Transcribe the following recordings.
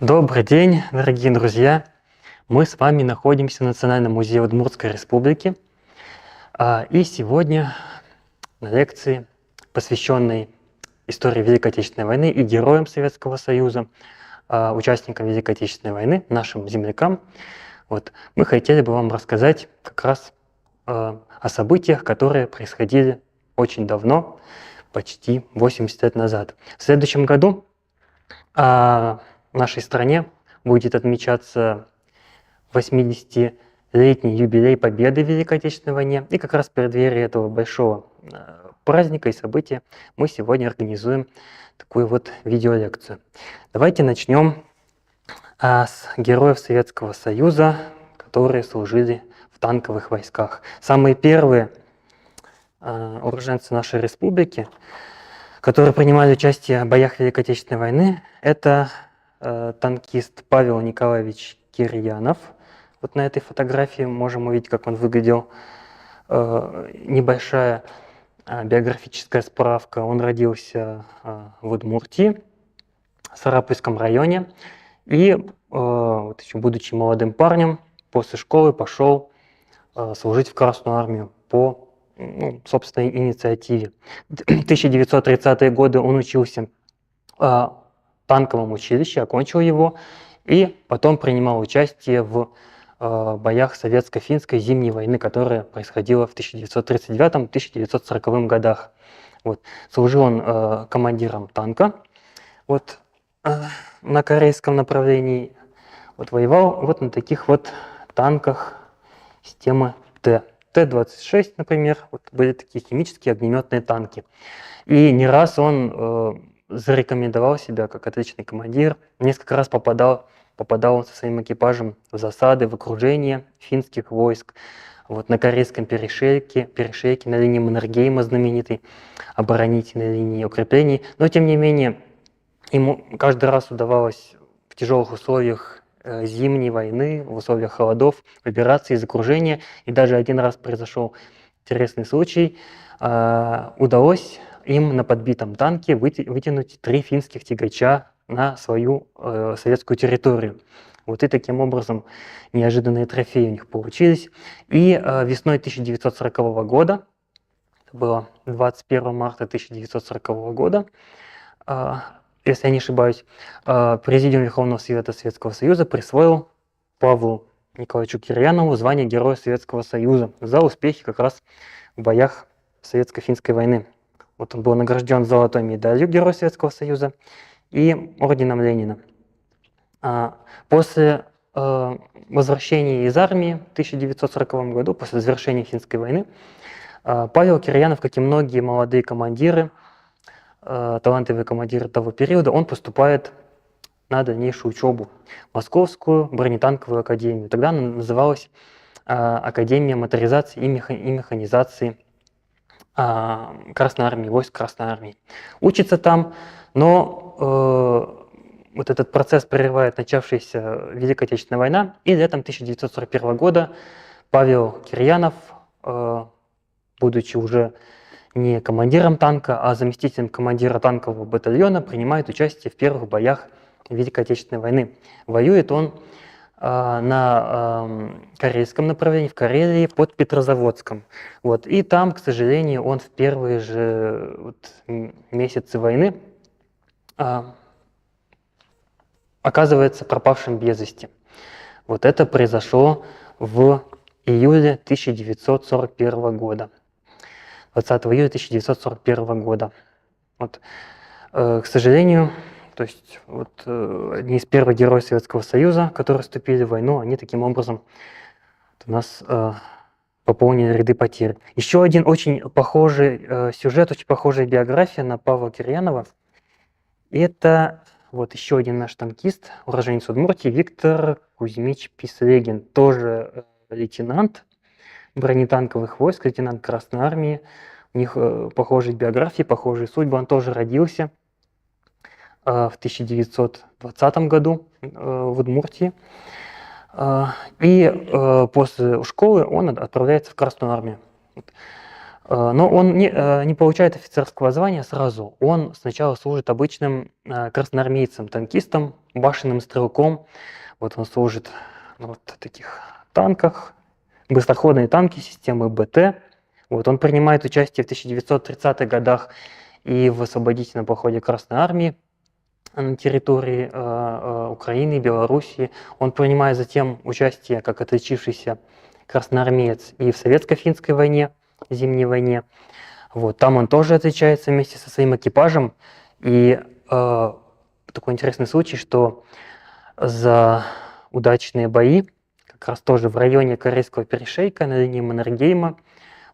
Добрый день, дорогие друзья! Мы с вами находимся в Национальном музее Удмуртской Республики. И сегодня на лекции, посвященной истории Великой Отечественной войны и героям Советского Союза, участникам Великой Отечественной войны, нашим землякам, мы хотели бы вам рассказать как раз о событиях, которые происходили очень давно, почти 80 лет назад. В следующем году в нашей стране будет отмечаться 80-летний юбилей победы в Великой Отечественной войне. И как раз в преддверии этого большого праздника и события мы сегодня организуем такую вот видеолекцию. Давайте начнем с героев Советского Союза, которые служили в танковых войсках. Самые первые уроженцы нашей республики, которые принимали участие в боях Великой Отечественной войны, это танкист Павел Николаевич Кирьянов. Вот на этой фотографии можем увидеть, как он выглядел. Небольшая биографическая справка. Он родился в Удмуртии, в Сарапульском районе. И вот еще будучи молодым парнем, после школы пошел служить в Красную армию по собственной инициативе. В 1930-е годы он учился в танковом училище, окончил его, и потом принимал участие в боях советско-финской зимней войны, которая происходила в 1939-1940 годах. Служил он командиром танка на корейском направлении, воевал на таких танках системы Т. Т-26, например, были такие химические огнеметные танки. И не раз он зарекомендовал себя как отличный командир, несколько раз попадал он со своим экипажем в засады, в окружение финских войск, на Корейском перешейке, на линии Маннергейма, знаменитой оборонительной линии укреплений. Но, тем не менее, ему каждый раз удавалось в тяжелых условиях зимней войны, в условиях холодов, выбираться из окружения. И даже один раз произошел интересный случай. Удалось им на подбитом танке вытянуть 3 финских тягача на свою советскую территорию. И таким образом неожиданные трофеи у них получились. И весной 1940 года, это было 21 марта 1940 года, если я не ошибаюсь, Президиум Верховного Совета Советского Союза присвоил Павлу Николаевичу Кирьянову звание Героя Советского Союза за успехи как раз в боях Советско-финской войны. Он был награжден золотой медалью Героя Советского Союза и орденом Ленина. После возвращения из армии в 1940 году, после завершения финской войны, Павел Кирьянов, как и многие молодые командиры, талантливые командиры того периода, он поступает на дальнейшую учебу в Московскую бронетанковую академию. Тогда она называлась Академия моторизации и механизации Красной армии, войск Красной армии. Учится там, но этот процесс прерывает начавшаяся Великая Отечественная война, и летом 1941 года Павел Кирьянов, будучи уже не командиром танка, а заместителем командира танкового батальона, принимает участие в первых боях Великой Отечественной войны. Воюет он на корейском направлении, в Карелии, под Петрозаводском. И там, к сожалению, он в первые же месяцы войны оказывается пропавшим без вести. Это произошло в июле 1941 года. 20 июля 1941 года. К сожалению, одни из первых героев Советского Союза, которые вступили в войну, они таким образом у нас пополнили ряды потерь. Еще один очень похожий сюжет, очень похожая биография на Павла Кирьянова. Это еще один наш танкист, уроженец Удмуртии, Виктор Кузьмич Пислегин, тоже лейтенант бронетанковых войск, лейтенант Красной армии. У них похожие биографии, похожие судьбы. Он тоже родился в 1920 году в Удмуртии. И после школы он отправляется в Красную армию. Но он не получает офицерского звания сразу. Он сначала служит обычным красноармейцем, танкистом, башенным стрелком. Вот он служит на вот таких танках, быстроходные танки системы БТ. Вот он принимает участие в 1930-х годах и в освободительном походе Красной Армии на территории Украины, Белоруссии. Он принимает затем участие как отличившийся красноармеец и в Советско-финской войне, Зимней войне. Вот, там он тоже отличается вместе со своим экипажем. И такой интересный случай, что за удачные бои, как раз тоже в районе Карельского перешейка на линии Маннергейма,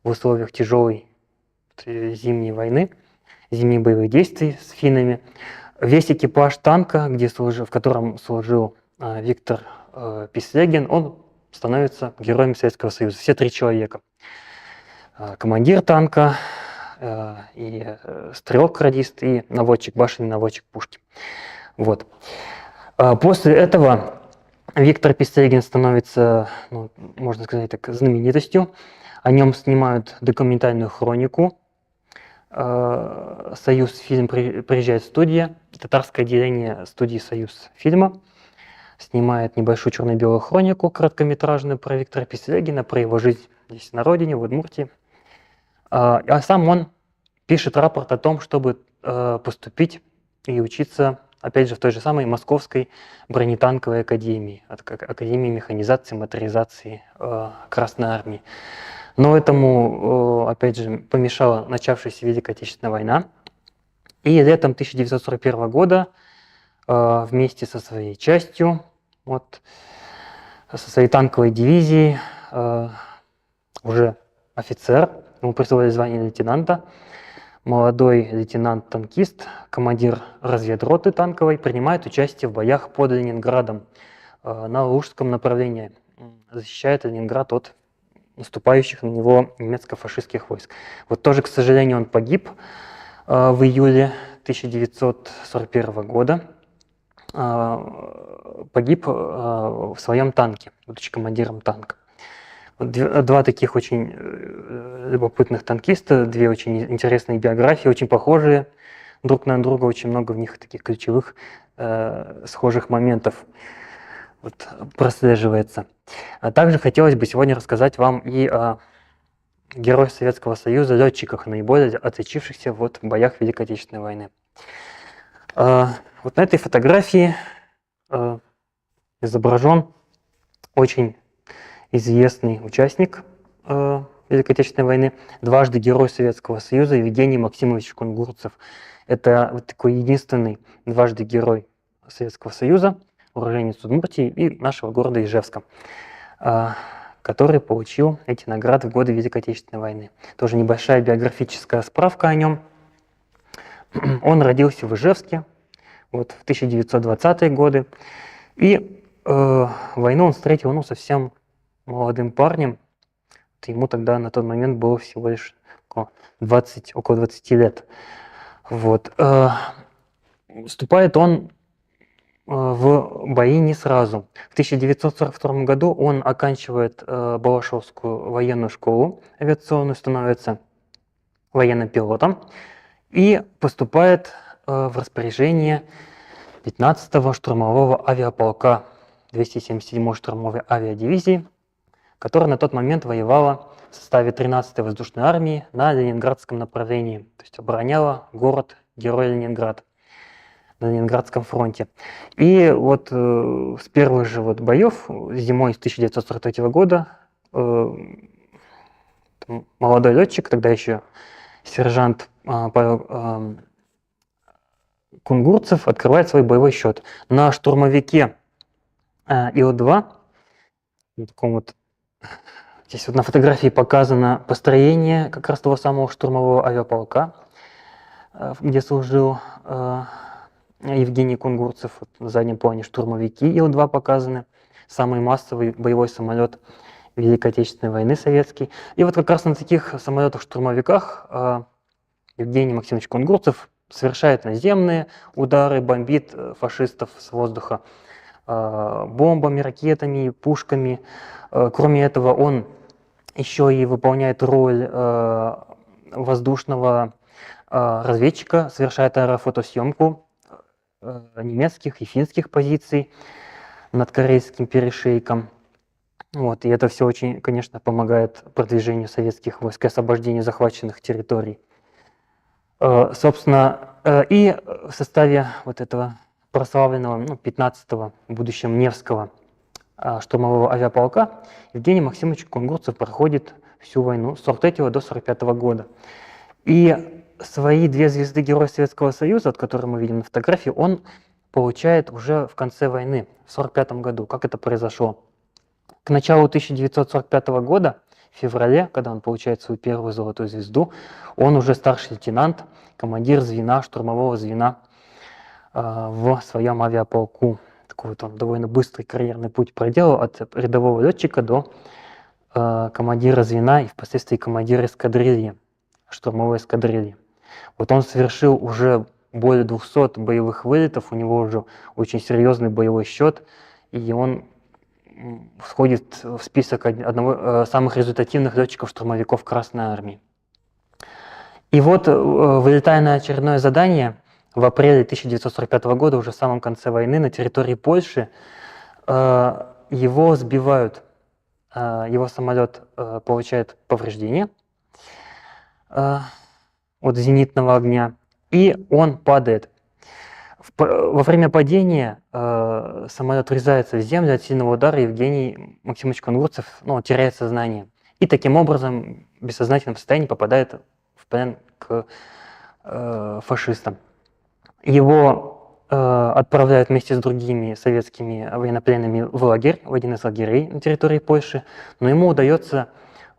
в условиях тяжелой зимней войны, зимних боевых действий с финнами, весь экипаж танка, в котором служил Виктор Пислегин, он становится героем Советского Союза. Все 3 человека. Командир танка, и стрелок-радист, и наводчик, башенный наводчик пушки. Вот. После этого Виктор Пислегин становится, ну, можно сказать так, знаменитостью. О нем снимают документальную хронику. Союз фильм приезжает в студию, татарское отделение студии Союз фильма снимает небольшую черно-белую хронику короткометражную про Виктора Пислегина, про его жизнь здесь на родине, в Удмуртии. А сам он пишет рапорт о том, чтобы поступить и учиться, опять же, в той же самой Московской бронетанковой академии, Академии механизации, моторизации Красной Армии. Но этому, опять же, помешала начавшаяся Великая Отечественная война. И летом 1941 года вместе со своей частью, вот, со своей танковой дивизией, уже офицер, ему присвоили звание лейтенанта, молодой лейтенант-танкист, командир разведроты танковой, принимает участие в боях под Ленинградом на Лужском направлении, защищает Ленинград от наступающих на него немецко-фашистских войск. Вот тоже, к сожалению, он погиб в июле 1941 года, погиб в своем танке, будучи командиром танка. Вот 2 таких очень любопытных танкиста, 2 очень интересные биографии, очень похожие друг на друга, очень много в них таких ключевых схожих моментов вот, прослеживается. А также хотелось бы сегодня рассказать вам и о героях Советского Союза, летчиках, наиболее отличившихся вот в боях Великой Отечественной войны. Вот на этой фотографии изображен очень известный участник Великой Отечественной войны, дважды Герой Советского Союза Евгений Максимович Кунгурцев. Это вот такой единственный дважды Герой Советского Союза, уроженец Удмуртии и нашего города Ижевска, который получил эти награды в годы Великой Отечественной войны. Тоже небольшая биографическая справка о нем. Он родился в Ижевске вот, в 1920-е годы. И войну он встретил совсем молодым парнем. Ему тогда на тот момент было всего лишь около 20 лет. Вот. Вступает он в бои не сразу. В 1942 году он оканчивает Балашовскую военную школу авиационную, становится военным пилотом и поступает в распоряжение 15-го штурмового авиаполка 277-й штурмовой авиадивизии, которая на тот момент воевала в составе 13-й воздушной армии на Ленинградском направлении, то есть обороняла город-герой Ленинград на Ленинградском фронте. И вот с первых же вот боев зимой 1943 года молодой летчик, тогда еще сержант Павел Кунгурцев, открывает свой боевой счет. На штурмовике Ил-2, здесь вот на фотографии показано построение как раз того самого штурмового авиаполка, где служил Евгений Кунгурцев. Вот на заднем плане штурмовики Ил-2 показаны, самый массовый боевой самолет Великой Отечественной войны советский. И вот как раз на таких самолетах-штурмовиках Евгений Максимович Кунгурцев совершает наземные удары, бомбит фашистов с воздуха бомбами, ракетами, пушками. Кроме этого, он еще и выполняет роль воздушного разведчика, совершает аэрофотосъемку немецких и финских позиций над Корейским перешейком. Вот, и это все очень, конечно, помогает продвижению советских войск и освобождению захваченных территорий. Собственно, и в составе вот этого прославленного 15-го, в будущем Невского штурмового авиаполка Евгений Максимович Кунгурцев проходит всю войну с 43 до 45 года. И свои 2 звезды Героя Советского Союза, от которых мы видим на фотографии, он получает уже в конце войны, в 45 году. Как это произошло? К началу 1945 года, в феврале, когда он получает свою первую золотую звезду, он уже старший лейтенант, командир звена, штурмового звена в своем авиаполку. Такой вот он довольно быстрый карьерный путь проделал от рядового летчика до командира звена и впоследствии командира эскадрильи, штурмовой эскадрильи. Вот он совершил уже более 200 боевых вылетов, у него уже очень серьезный боевой счет, и он входит в список одного самых результативных летчиков-штурмовиков Красной Армии. И вот, вылетая на очередное задание, в апреле 1945 года, уже в самом конце войны, на территории Польши, его сбивают, его самолет получает повреждения от зенитного огня, и он падает. Во время падения самолет врезается в землю от сильного удара, Евгений Максимович Кунгурцев теряет сознание. И таким образом в бессознательном состоянии попадает в плен к фашистам. Его отправляют вместе с другими советскими военнопленными в лагерь, в один из лагерей на территории Польши, но ему удается,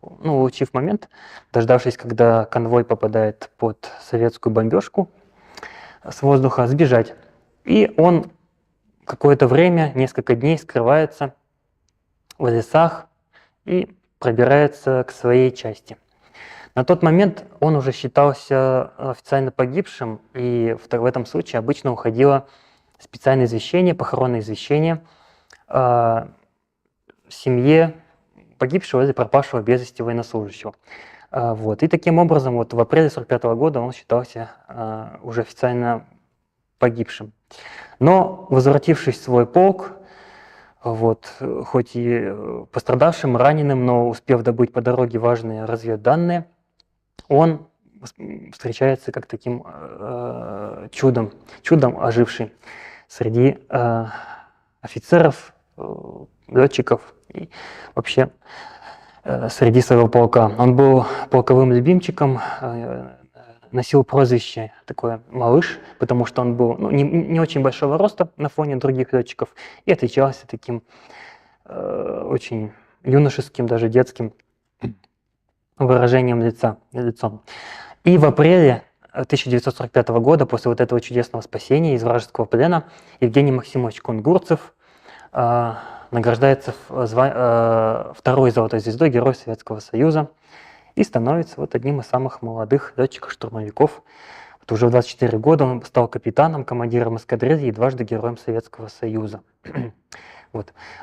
улучив момент, дождавшись, когда конвой попадает под советскую бомбежку с воздуха, сбежать. И он какое-то время, несколько дней скрывается в лесах и пробирается к своей части. На тот момент он уже считался официально погибшим, и в этом случае обычно уходило специальное извещение, похоронное извещение семье погибшего или пропавшего без вести военнослужащего. Вот. И таким образом в апреле 1945 года он считался уже официально погибшим. Но, возвратившись в свой полк, хоть и пострадавшим, раненым, но успев добыть по дороге важные разведданные, он встречается как таким чудом оживший среди офицеров, летчиков и вообще среди своего полка. Он был полковым любимчиком, носил прозвище такое «малыш», потому что он был не очень большого роста на фоне других летчиков и отличался таким очень юношеским, даже детским выражением лицом. И в апреле 1945 года, после вот этого чудесного спасения из вражеского плена, Евгений Максимович Кунгурцев награждается второй золотой звездой Героя Советского Союза и становится одним из самых молодых летчиков-штурмовиков. Уже в 24 года он стал капитаном, командиром эскадрильи и дважды Героем Советского Союза.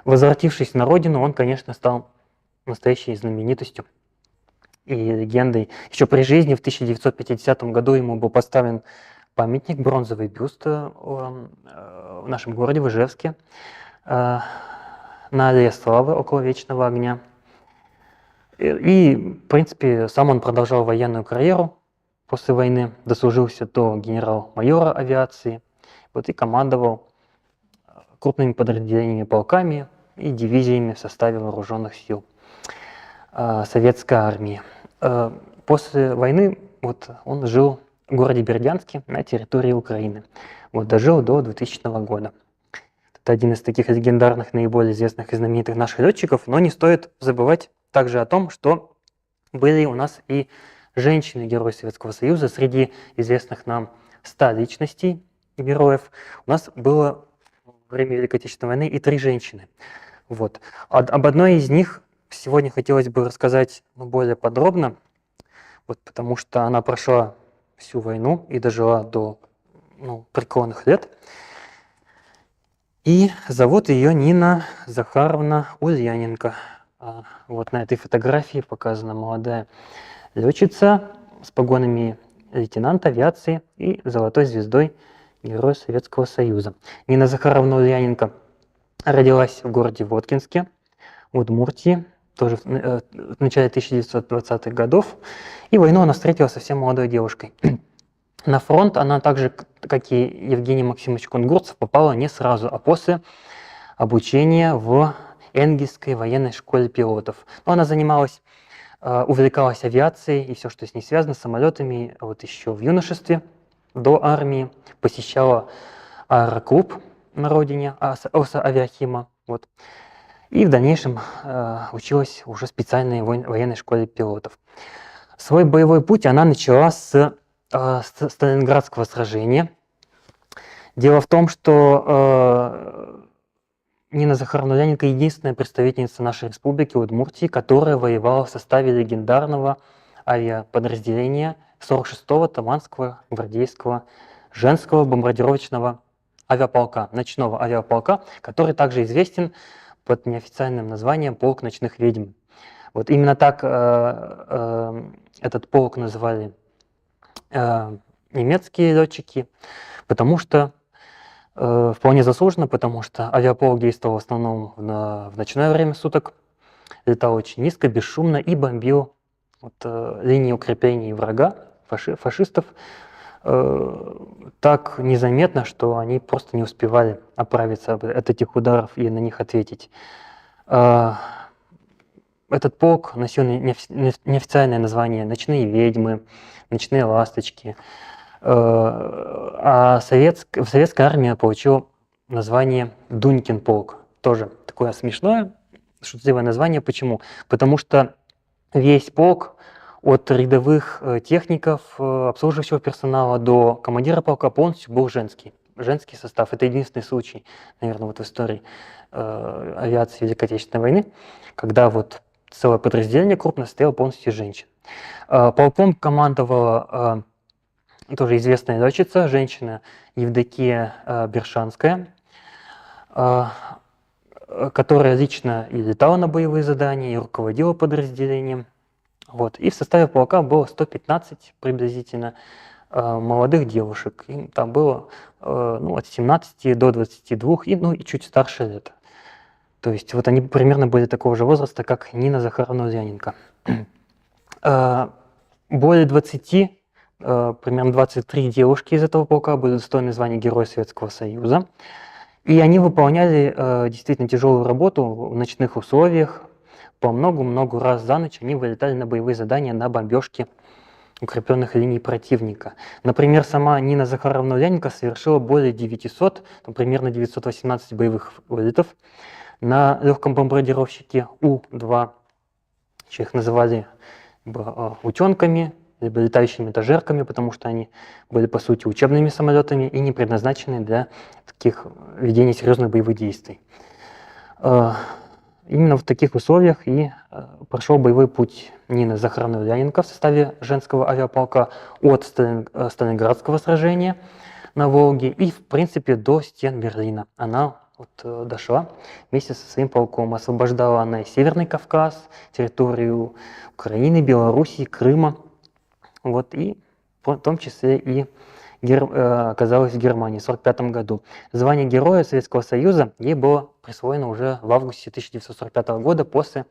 Возвратившись на родину, он, конечно, стал настоящей знаменитостью и легендой. Еще при жизни в 1950 году ему был поставлен памятник, бронзовый бюст в нашем городе, в Ижевске, на Аллее Славы около Вечного огня. И, в принципе, сам он продолжал военную карьеру после войны, дослужился до генерал-майора авиации, и командовал крупными подразделениями, полками и дивизиями в составе вооруженных сил Советской армии. После войны он жил в городе Бердянске на территории Украины. Дожил до 2000 года. Это один из таких легендарных, наиболее известных и знаменитых наших летчиков, но не стоит забывать также о том, что были у нас и женщины-герои Советского Союза. Среди известных нам 100 личностей героев у нас было во время Великой Отечественной войны и 3 женщины. Об одной из них сегодня хотелось бы рассказать более подробно, потому что она прошла всю войну и дожила до преклонных лет. И зовут ее Нина Захаровна Ульяненко. На этой фотографии показана молодая летчица, с погонами лейтенанта авиации и золотой звездой Героя Советского Союза. Нина Захаровна Ульяненко родилась в городе Воткинске, Удмуртии, тоже в начале 1920-х годов. И войну она встретила совсем молодой девушкой. На фронт она также, как и Евгений Максимович Кунгурцев, попала не сразу, а после обучения в Энгельсской военной школе пилотов. Но она занималась, увлекалась авиацией и все, что с ней связано, самолетами, вот еще в юношестве, до армии, посещала аэроклуб на родине ОСА Авиахима. Вот. И в дальнейшем училась уже в специальной военной школе пилотов. Свой боевой путь она начала с Сталинградского сражения. Дело в том, что Нина Захаровна Ульяненко единственная представительница нашей республики Удмуртии, которая воевала в составе легендарного авиаподразделения 46-го Таманского гвардейского женского бомбардировочного авиаполка, ночного авиаполка, который также известен под неофициальным названием «Полк ночных ведьм». Вот именно так этот полк называли немецкие летчики, потому что вполне заслуженно, потому что авиаполк действовал в основном в ночное время суток, летал очень низко, бесшумно и бомбил линии укреплений врага, фашистов, так незаметно, что они просто не успевали оправиться от этих ударов и на них ответить. Этот полк носил неофициальное название «Ночные ведьмы», «Ночные ласточки», а в советской армии получил название «Дунькин полк». Тоже такое смешное, шутливое название. Почему? Потому что весь полк, от рядовых техников, обслуживающего персонала до командира полка, полностью был женский состав. Это единственный случай, наверное, вот в истории авиации Великой Отечественной войны, когда вот целое подразделение крупно состояло полностью из женщин. Полком командовала тоже известная летчица, женщина Евдокия Бершанская, которая лично и летала на боевые задания, и руководила подразделением. Вот. И в составе полка было 115 приблизительно молодых девушек. Им там было от 17 до 22 и чуть старше лет. То есть вот они примерно были такого же возраста, как Нина Захаровна Ульяненко. Более 20, примерно 23 девушки из этого полка были достойны звания Героя Советского Союза. И они выполняли действительно тяжелую работу в ночных условиях. По много-много раз за ночь они вылетали на боевые задания на бомбежке укрепленных линий противника. Например, сама Нина Захаровна Ульяненко совершила более 900, примерно 918 боевых вылетов на легком бомбардировщике У-2. Еще их называли утенками, либо летающими этажерками, потому что они были, по сути, учебными самолетами и не предназначены для таких ведения серьезных боевых действий. Именно в таких условиях и прошел боевой путь Нины Захаровны Ульяненко в составе женского авиаполка от Сталинградского сражения на Волге и, в принципе, до стен Берлина. Она дошла вместе со своим полком. Освобождала она и Северный Кавказ, территорию Украины, Белоруссии, Крыма, и в том числе и оказалась в Германии в 1945 году. Звание Героя Советского Союза ей было присвоено уже в августе 1945 года после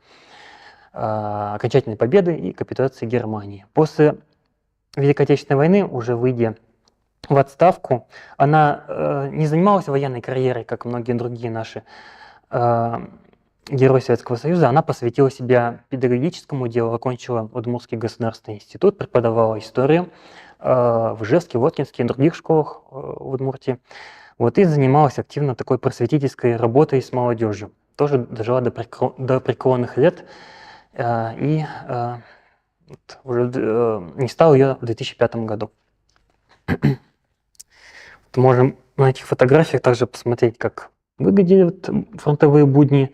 окончательной победы и капитуляции Германии. После Великой Отечественной войны, уже выйдя в отставку, она не занималась военной карьерой, как многие другие наши герои Советского Союза. Она посвятила себя педагогическому делу, окончила Удмуртский государственный институт, преподавала историю в Ижевске, Воткинске и других школах в Удмуртии. И занималась активно такой просветительской работой с молодежью. Тоже дожила до преклонных лет и уже не стала ее в 2005 году. Можем на этих фотографиях также посмотреть, как выглядели фронтовые будни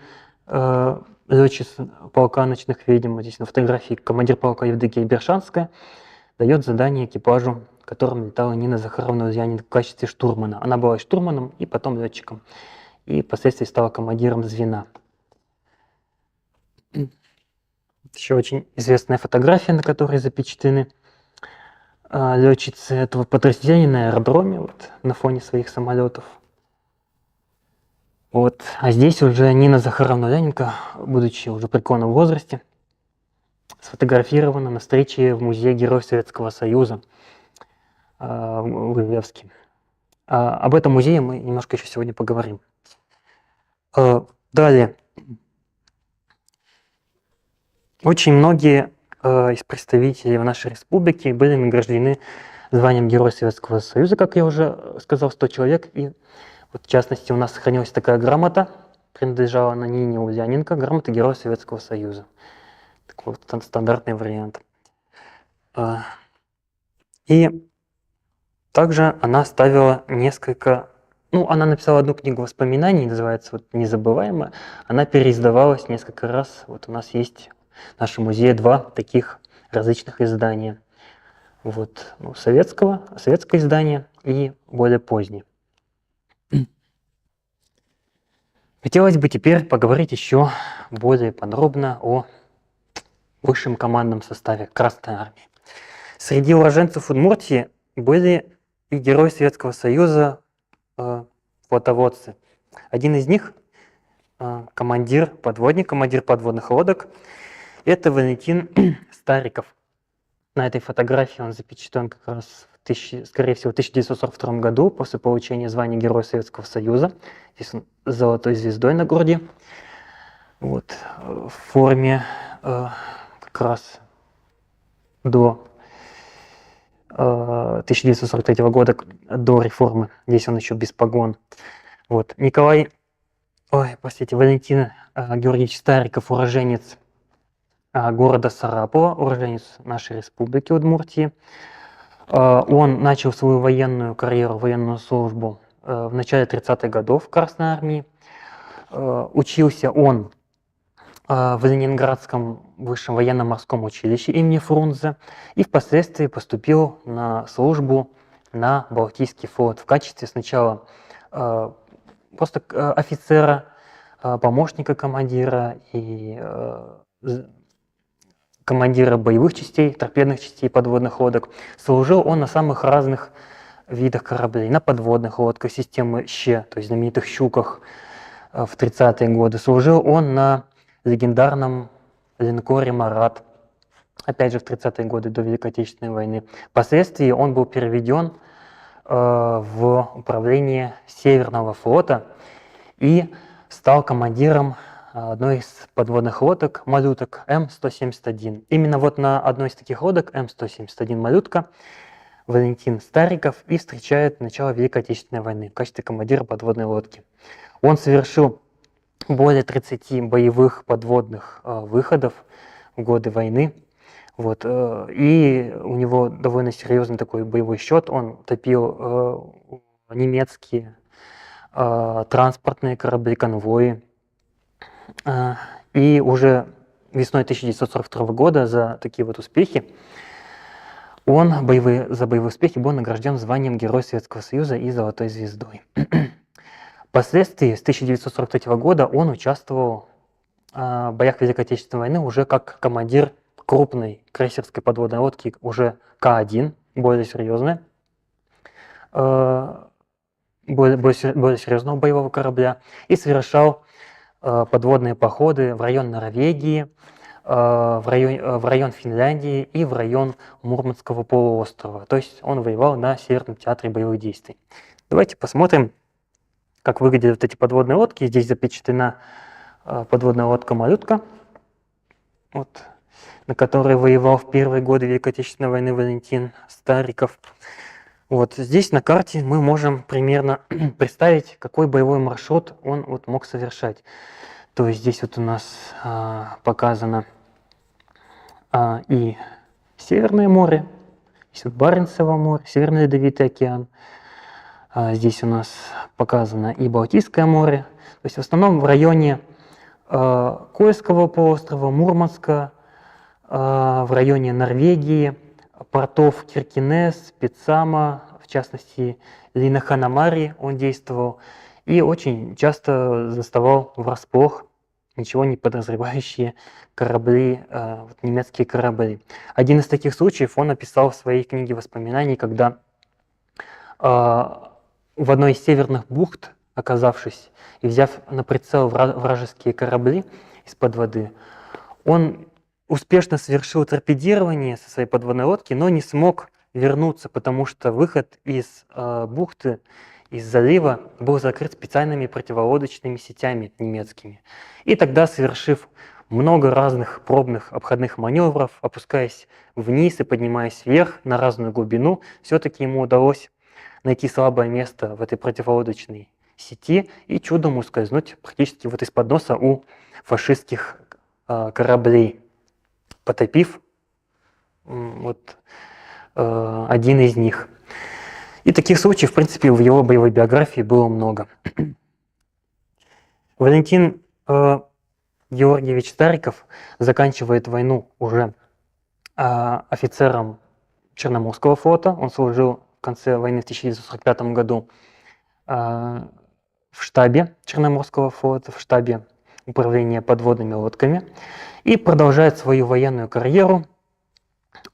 летчицы полка ночных ведьм. Здесь на фотографии командир полка Евдокия Бершанская дает задание экипажу, которым летала Нина Захаровна Ульяненко в качестве штурмана. Она была и штурманом, и потом летчиком. И впоследствии стала командиром звена. Еще очень известная фотография, на которой запечатлены летчицы этого подразделения на аэродроме, вот, на фоне своих самолетов. Вот. А здесь уже Нина Захаровна-Лененко, будучи уже в преклонном возрасте, сфотографирована на встрече в Музее Героев Советского Союза в Ивлевске. Об этом музее мы немножко еще сегодня поговорим. Далее. Очень многие из представителей в нашей республике были награждены званием Героя Советского Союза, как я уже сказал, 100 человек. И вот в частности у нас сохранилась такая грамота, принадлежала она Нине Ульяненко, грамота Героя Советского Союза. Такой вот стандартный вариант. И также она ставила несколько... она написала одну книгу воспоминаний, называется вот «Незабываемая». Она переиздавалась несколько раз. Вот у нас есть в нашем музее 2 таких различных издания. Вот, советское издание и более позднее. Хотелось бы теперь поговорить еще более подробно о высшем командном составе Красной Армии. Среди уроженцев Удмуртии были и герои Советского Союза, флотоводцы. Один из них командир подводных лодок, это Валентин Стариков. На этой фотографии он запечатлен как раз, скорее всего, в 1942 году, после получения звания Героя Советского Союза. Здесь он с золотой звездой на груди. Вот, в форме как раз до 1943 года, до реформы. Здесь он еще без погон. Вот. Валентин Георгиевич Стариков, уроженец города Сарапова, уроженец нашей республики Удмуртии. Он начал свою военную карьеру, военную службу в начале 30-х годов в Красной Армии. Учился он в Ленинградском высшем военно-морском училище имени Фрунзе и впоследствии поступил на службу на Балтийский флот в качестве сначала просто офицера, помощника командира и командира боевых частей, торпедных частей подводных лодок. Служил он на самых разных видах кораблей, на подводных лодках системы ЩЕ, то есть знаменитых «Щуках» в 30-е годы. Служил он на легендарном линкоре «Марат», опять же в 30-е годы до Великой Отечественной войны. Впоследствии он был переведен в управление Северного флота и стал командиром одной из подводных лодок, малюток М-171. Именно вот на одной из таких лодок, М-171 малютка, Валентин Стариков и встречает начало Великой Отечественной войны в качестве командира подводной лодки. Он совершил более 30 боевых подводных выходов в годы войны. Вот, и у него довольно серьезный такой боевой счет. Он топил немецкие транспортные корабли, конвои. И уже весной 1942 года за такие вот успехи за боевые успехи был награжден званием Героя Советского Союза и Золотой звездой. Впоследствии, с 1943 года он участвовал в боях Великой Отечественной войны уже как командир крупной крейсерской подводной лодки, уже К-1, более серьезной, более серьезного боевого корабля, и совершал подводные походы в район Норвегии, в район Финляндии и в район Мурманского полуострова. То есть он воевал на Северном театре боевых действий. Давайте посмотрим, как выглядят вот эти подводные лодки. Здесь запечатлена подводная лодка «Малютка», вот, на которой воевал в первые годы Великой Отечественной войны Валентин Стариков. Вот здесь на карте мы можем примерно представить, какой боевой маршрут он вот мог совершать. То есть здесь вот у нас показано и Северное море, здесь вот Баренцево море, Северный Ледовитый океан. Здесь у нас показано и Балтийское море. То есть в основном в районе Кольского полуострова, Мурманска, в районе Норвегии, портов Киркинесс, Пицама, в частности Линаханамари он действовал и очень часто заставал врасплох ничего не подозревающие корабли, немецкие корабли. Один из таких случаев он описал в своей книге воспоминаний, когда в одной из северных бухт, оказавшись и взяв на прицел вражеские корабли из-под воды, он успешно совершил торпедирование со своей подводной лодки, но не смог вернуться, потому что выход из бухты, из залива был закрыт специальными противолодочными сетями немецкими. И тогда, совершив много разных пробных обходных маневров, опускаясь вниз и поднимаясь вверх на разную глубину, все-таки ему удалось найти слабое место в этой противолодочной сети и чудом ускользнуть практически вот из-под носа у фашистских кораблей, потопив один из них. И таких случаев, в принципе, в его боевой биографии было много. Валентин Георгиевич Стариков заканчивает войну уже офицером Черноморского флота. Он служил в конце войны в 1945 году в штабе Черноморского флота, в штабе управления подводными лодками, и продолжает свою военную карьеру.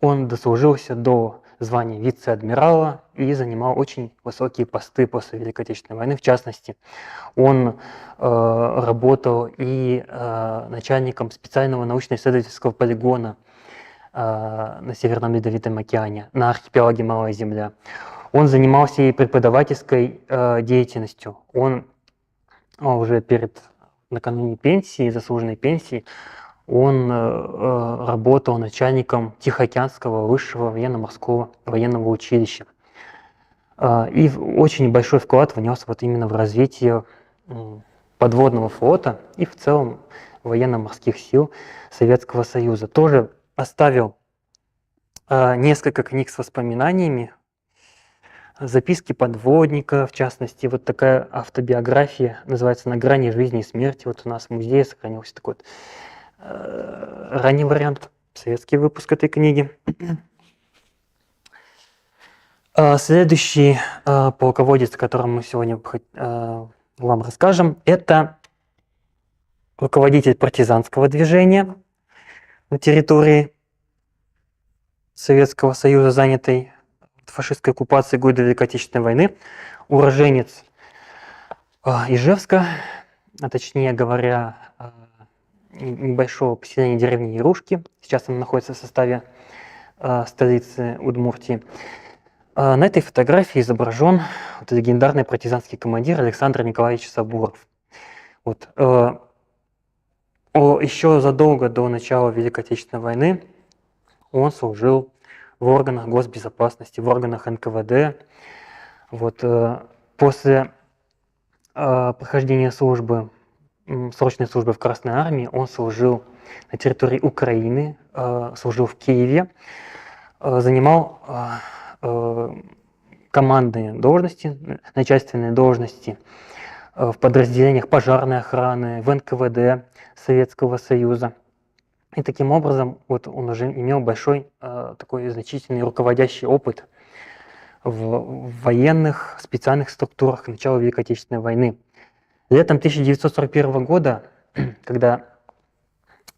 Он дослужился до звания вице-адмирала и занимал очень высокие посты после Великой Отечественной войны. В частности, он работал и начальником специального научно-исследовательского полигона на Северном Ледовитом океане, на архипелаге Малая Земля. Он занимался и преподавательской деятельностью. Он уже накануне пенсии, заслуженной пенсии, он работал начальником Тихоокеанского высшего военно-морского военного училища. И очень большой вклад внес вот именно в развитие подводного флота и в целом военно-морских сил Советского Союза. Тоже оставил несколько книг с воспоминаниями, записки подводника, в частности, вот такая автобиография, называется «На грани жизни и смерти». Вот у нас в музее сохранился такой вот ранний вариант, советский выпуск этой книги. Следующий полководец, о котором мы сегодня вам расскажем, это руководитель партизанского движения на территории Советского Союза, занятой фашистской оккупацией года Великой Отечественной войны, уроженец Ижевска, а точнее говоря, небольшого поселения деревни Ярушки. Сейчас она находится в составе столицы Удмуртии. На этой фотографии изображен легендарный партизанский командир Александр Николаевич Сабуров. Еще задолго до начала Великой Отечественной войны он служил в органах госбезопасности, в органах НКВД. После прохождения срочной службы в Красной Армии он служил на территории Украины, служил в Киеве, занимал командные должности, начальственные должности в подразделениях пожарной охраны, в НКВД Советского Союза. И таким образом он уже имел большой такой значительный руководящий опыт в военных специальных структурах начала Великой Отечественной войны. Летом 1941 года, когда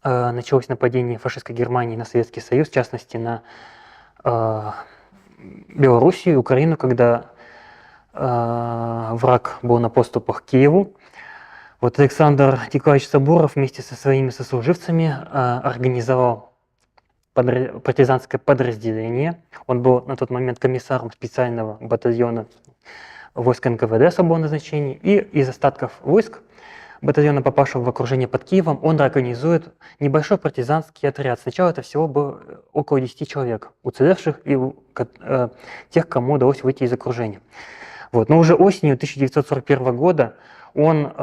началось нападение фашистской Германии на Советский Союз, в частности на Белоруссию и Украину, когда враг был на подступах к Киеву, Александр Николаевич Сабуров вместе со своими сослуживцами организовал партизанское подразделение. Он был на тот момент комиссаром специального батальона войск НКВД особого назначения, и из остатков войск батальона, попавшего в окружение под Киевом, он организует небольшой партизанский отряд. Сначала это всего было около 10 человек, уцелевших и тех, кому удалось выйти из окружения. Но уже осенью 1941 года он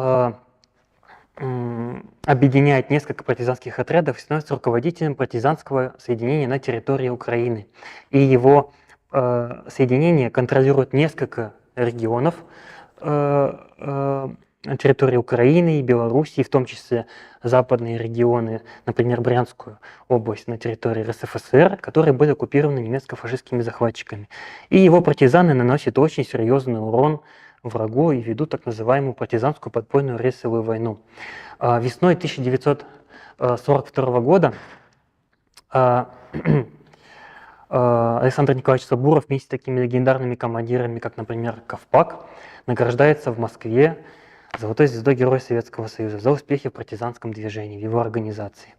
объединяет несколько партизанских отрядов и становится руководителем партизанского соединения на территории Украины. И его соединение контролирует несколько регионов на территории Украины и Белоруссии, в том числе западные регионы, например, Брянскую область на территории РСФСР, которые были оккупированы немецко-фашистскими захватчиками. И его партизаны наносят очень серьезный урон врагу и ведут так называемую партизанскую подпольную рейсовую войну. Весной 1942 года Александр Николаевич Сабуров вместе с такими легендарными командирами, как, например, Ковпак, награждается в Москве Золотой звездой Героя Советского Союза за успехи в партизанском движении, в его организации.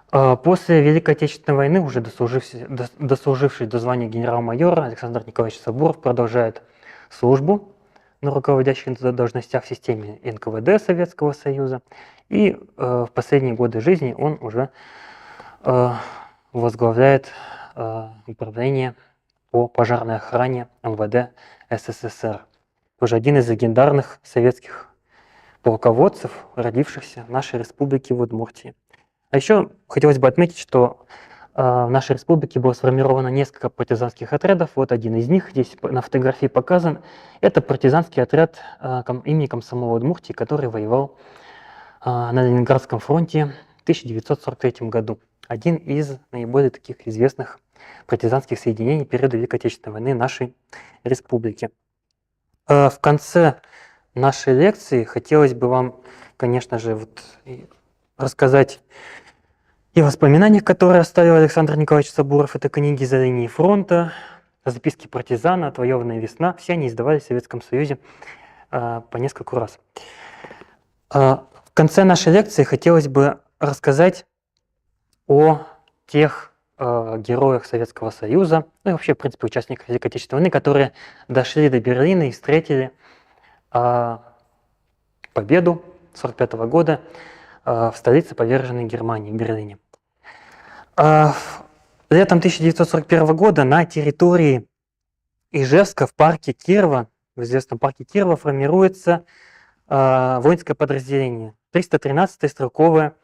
После Великой Отечественной войны, уже дослуживший до звания генерал-майора, Александр Николаевич Сабуров продолжает службу на руководящих должностях в системе НКВД Советского Союза. И в последние годы жизни он уже возглавляет управление по пожарной охране МВД СССР. Тоже один из легендарных советских полководцев, родившихся в нашей республике в Удмуртии. А еще хотелось бы отметить, что в нашей республике было сформировано несколько партизанских отрядов. Вот один из них здесь на фотографии показан. Это партизанский отряд имени комсомола Удмуртии, который воевал на Ленинградском фронте в 1943 году. Один из наиболее таких известных партизанских соединений периода Великой Отечественной войны нашей республики. В конце нашей лекции хотелось бы вам, конечно же, рассказать и воспоминания, которые оставил Александр Николаевич Сабуров. Это книги «За линией фронта», «Записки партизана», «Отвоеванная весна». Все они издавались в Советском Союзе по нескольку раз. В конце нашей лекции хотелось бы рассказать о тех героях Советского Союза, ну и вообще, в принципе, участниках Великой Отечественной войны, которые дошли до Берлина и встретили победу 1945 года в столице поверженной Германии, Берлине. Летом 1941 года на территории Ижевска в парке Кирова, в известном парке Кирова, формируется воинское подразделение 313-я стрелковая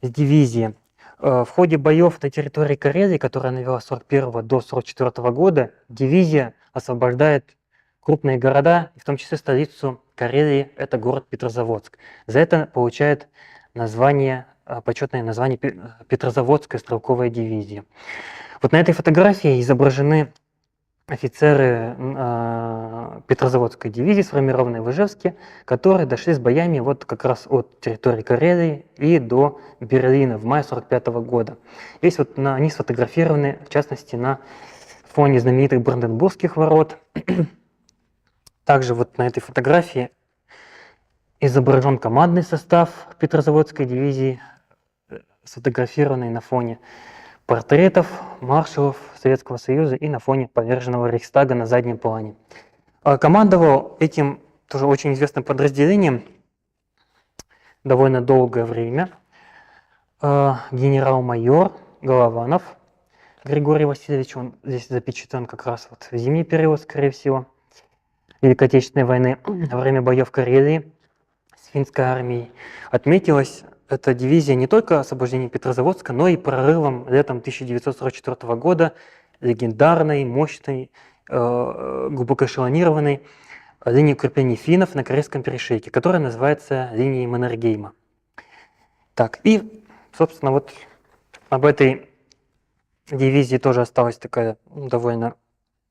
дивизия. В ходе боев на территории Карелии, которая она вела с 1941 до 1944 года, дивизия освобождает крупные города, в том числе столицу Карелии, это город Петрозаводск. За это получает почетное название Петрозаводская стрелковая дивизия. Вот на этой фотографии изображены офицеры Петрозаводской дивизии, сформированные в Ижевске, которые дошли с боями вот как раз от территории Карелии и до Берлина в мае 1945 года. Здесь вот они сфотографированы, в частности, на фоне знаменитых Бранденбургских ворот. Также вот на этой фотографии изображен командный состав Петрозаводской дивизии, сфотографированный на фоне портретов маршалов Советского Союза и на фоне поверженного Рейхстага на заднем плане. Командовал этим тоже очень известным подразделением довольно долгое время генерал-майор Голованов Григорий Васильевич. Он здесь запечатлен как раз вот в зимний период, скорее всего, Великой Отечественной войны, во время боев в Карелии с финской армией. Отметилась эта дивизия не только освобождением Петрозаводска, но и прорывом летом 1944 года легендарной, мощной, глубоко эшелонированной линии укреплений финнов на Карельском перешейке, которая называется линией Маннергейма. Так, и, собственно, вот об этой дивизии тоже осталась такая довольно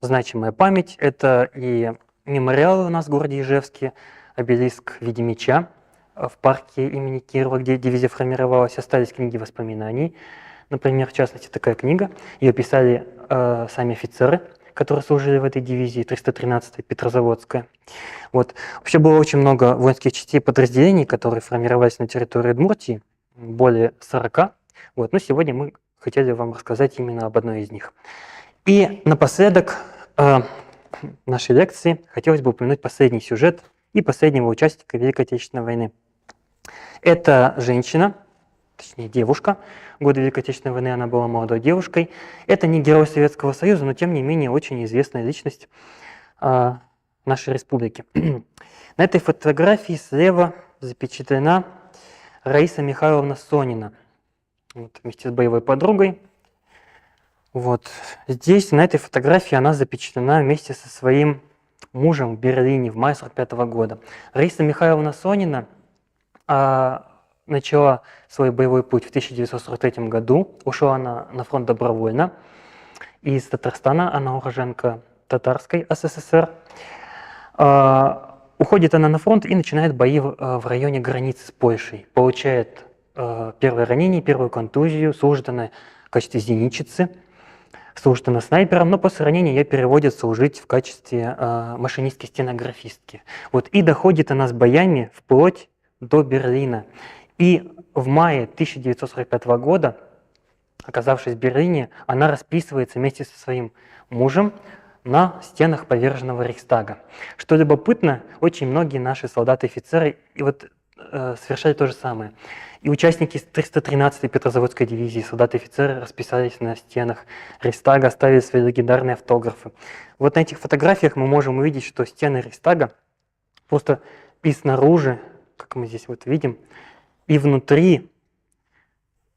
значимая память. Это и мемориал у нас в городе Ижевске, обелиск в виде меча в парке имени Кирова, где дивизия формировалась. Остались книги воспоминаний. Например, в частности, такая книга. Ее писали сами офицеры, которые служили в этой дивизии, 313-я Петрозаводская. Вот. Вообще было очень много воинских частей и подразделений, которые формировались на территории Удмуртии, более 40. Вот. Но сегодня мы хотели вам рассказать именно об одной из них. И напоследок нашей лекции хотелось бы упомянуть последний сюжет и последнего участника Великой Отечественной войны. Это женщина, точнее девушка. В годы Великой Отечественной войны она была молодой девушкой. Это не герой Советского Союза, но тем не менее очень известная личность нашей республики. На этой фотографии слева запечатлена Раиса Михайловна Сонина. Вот, вместе с боевой подругой. Вот здесь, на этой фотографии, она запечатлена вместе со своим мужем в Берлине в мае 1945 года. Раиса Михайловна Сонина начала свой боевой путь в 1943 году, ушла она на фронт добровольно. Из Татарстана она уроженка Татарской СССР. Уходит она на фронт и начинает бои в районе границы с Польшей. Получает первое ранение, первую контузию, служит она в качестве зенитчицы, служит она снайпером, но после ранения ее переводят служить в качестве машинистки-стенографистки. Вот, и доходит она с боями вплоть до Берлина. И в мае 1945 года, оказавшись в Берлине, она расписывается вместе со своим мужем на стенах поверженного Рейхстага. Что любопытно, очень многие наши солдаты и офицеры совершали то же самое. И участники 313-й Петрозаводской дивизии, солдаты и офицеры, расписались на стенах Рейхстага, оставили свои легендарные автографы. Вот на этих фотографиях мы можем увидеть, что стены Рейхстага просто и снаружи, как мы здесь вот видим, и внутри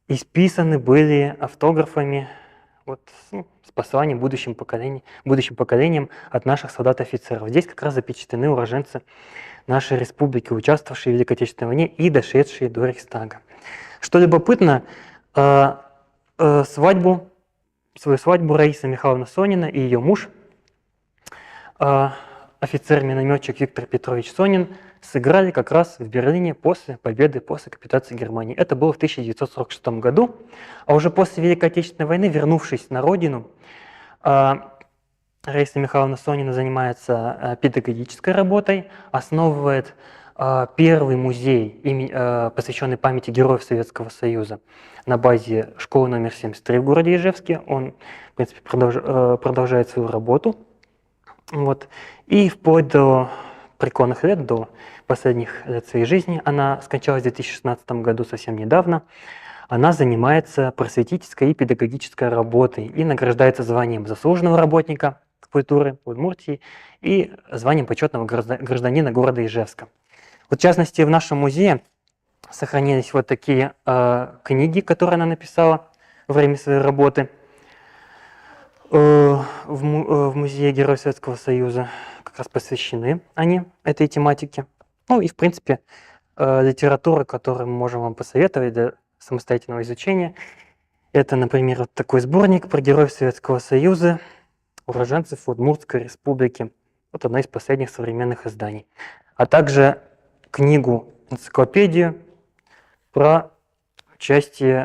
исписаны были автографами с посланием будущим поколениям от наших солдат и офицеров. Здесь как раз запечатлены уроженцы нашей республики, участвовавшие в Великой Отечественной войне и дошедшие до Рейхстага. Что любопытно, свою свадьбу Раиса Михайловна Сонина и ее муж, офицер-минометчик Виктор Петрович Сонин, сыграли как раз в Берлине после победы, после капитуляции Германии. Это было в 1946 году. А уже после Великой Отечественной войны, вернувшись на родину, Раиса Михайловна Сонина занимается педагогической работой, основывает первый музей, посвященный памяти героев Советского Союза на базе школы номер 73 в городе Ижевске. Он, в принципе, продолжает свою работу. Вот. И вплоть до преклонных лет, до последних лет своей жизни, она скончалась в 2016 году, совсем недавно, она занимается просветительской и педагогической работой и награждается званием заслуженного работника культуры Удмуртии и званием почетного гражданина города Ижевска. Вот, в частности, в нашем музее сохранились вот такие книги, которые она написала во время своей работы в Музее Героев Советского Союза. Как раз посвящены они этой тематике. Ну и, в принципе, литература, которую мы можем вам посоветовать для самостоятельного изучения. Это, например, вот такой сборник про героев Советского Союза, уроженцев Удмуртской республики. Вот одно из последних современных изданий. А также книгу-энциклопедию про участие